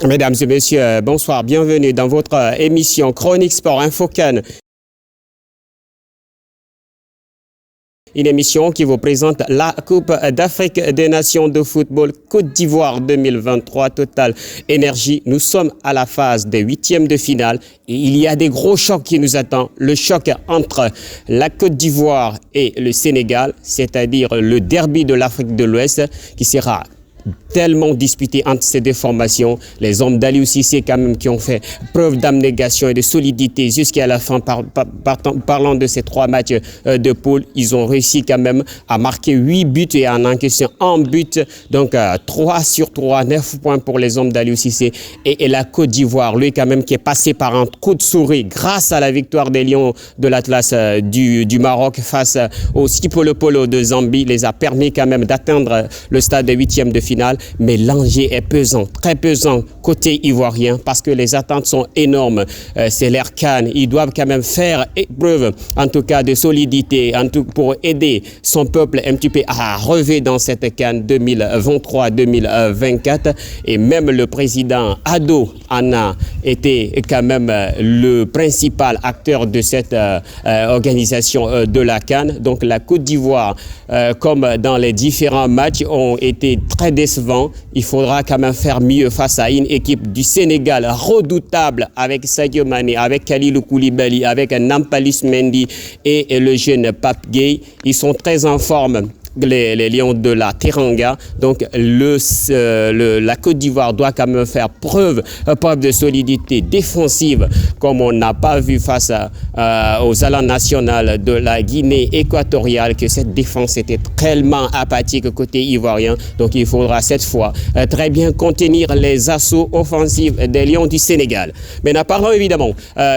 Mesdames et messieurs, bonsoir, bienvenue dans votre émission Chronique Sport InfoCAN. Une émission qui vous présente la Coupe d'Afrique des Nations de football Côte d'Ivoire 2023 Total Énergie. Nous sommes à la phase des huitièmes de finale et il y a des gros chocs qui nous attendent. Le choc entre la Côte d'Ivoire et le Sénégal, c'est-à-dire le derby de l'Afrique de l'Ouest qui sera tellement disputé entre ces deux formations. Les hommes d'Aliou Cissé quand même qui ont fait preuve d'abnégation et de solidité jusqu'à la fin. Parlant de ces trois matchs de poule, ils ont réussi quand même à marquer 8 buts et en encaissant un but. Donc 3 sur 3, 9 points pour les hommes d'Aliou Cissé. Et la Côte d'Ivoire, lui quand même qui est passé par un coup de souris grâce à la victoire des Lions de l'Atlas du Maroc face au Skipolo de Zambie, les a permis quand même d'atteindre le stade des huitièmes de finale. Mais l'enjeu est pesant, très pesant côté ivoirien parce que les attentes sont énormes. C'est l'air CAN. Ils doivent quand même faire preuve, en tout cas, de solidité pour aider son peuple un petit peu à relever dans cette CAN 2023-2024. Et même le président Ado en a été quand même le principal acteur de cette organisation de la CAN. Donc la Côte d'Ivoire, comme dans les différents matchs, ont été très décevants. Il faudra quand même faire mieux face à une équipe du Sénégal redoutable avec Sadio Mané, avec Kalilou Koulibaly, avec Nampalys Mendy et le jeune Pape Gueye. Ils sont très en forme. Les Lions de la Teranga. Donc la Côte d'Ivoire doit quand même faire preuve de solidité défensive comme on n'a pas vu face aux Alans nationales de la Guinée équatoriale, que cette défense était tellement apathique côté ivoirien. Donc il faudra cette fois très bien contenir les assauts offensifs des Lions du Sénégal. Mais nous parlons évidemment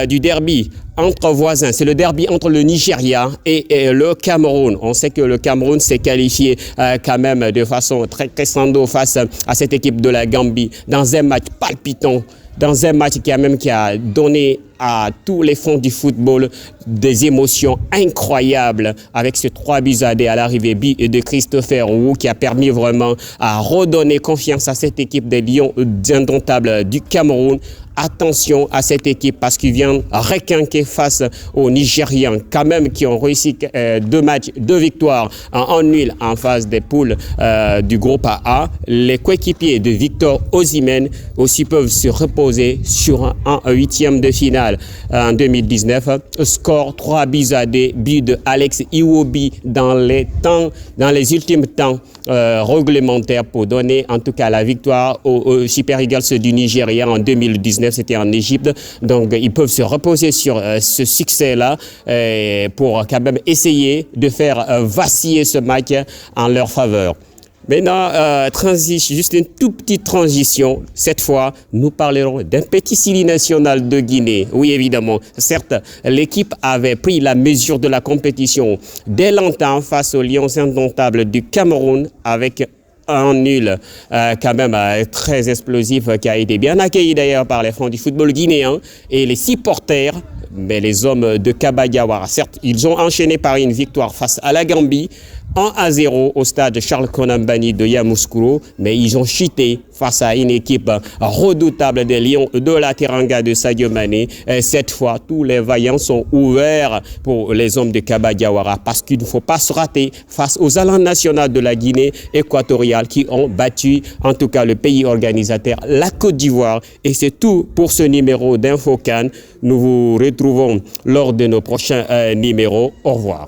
du derby entre voisins. C'est le derby entre le Nigeria et le Cameroun. On sait que le Cameroun s'est qualifié quand même de façon très crescendo face à cette équipe de la Gambie dans un match palpitant, dans un match qui a donné à tous les fonds du football des émotions incroyables avec ces 3 buts à l'arrivée de Christopher Wu qui a permis vraiment à redonner confiance à cette équipe des Lions indomptables du Cameroun. Attention à cette équipe parce qu'ils viennent requinquer face aux Nigérians quand même qui ont réussi 2 matchs, 2 victoires en nul en phase des poules du groupe A. Les coéquipiers de Victor Osimhen aussi peuvent se reposer sur un huitième de finale en 2019. Score 3 buts à 2, but de Alex Iwobi dans les ultimes temps réglementaires pour donner en tout cas la victoire aux Super Eagles du Nigeria en 2019. C'était en Égypte. Donc, ils peuvent se reposer sur ce succès-là pour quand même essayer de faire vaciller ce match en leur faveur. Maintenant, juste une toute petite transition. Cette fois, nous parlerons d'un petit Sili national de Guinée. Oui, évidemment. Certes, l'équipe avait pris la mesure de la compétition dès longtemps face aux Lions indomptables du Cameroun avec un nul quand même très explosif qui a été bien accueilli d'ailleurs par les fans du football guinéen et les supporters. Mais les hommes de Kaba Diawara, certes, ils ont enchaîné par une victoire face à la Gambie, 1-0 au stade Charles Konambani de Yamoussoukro, mais ils ont chuté face à une équipe redoutable des Lions de la Teranga de Sadio Mané. Et cette fois, tous les vaillants sont ouverts pour les hommes de Kaba Diawara parce qu'il ne faut pas se rater face aux Alans nationaux de la Guinée équatoriale qui ont battu en tout cas le pays organisateur, la Côte d'Ivoire. Et c'est tout pour ce numéro d'InfoCAN. Nous vous retrouvons lors de nos prochains numéros. Au revoir.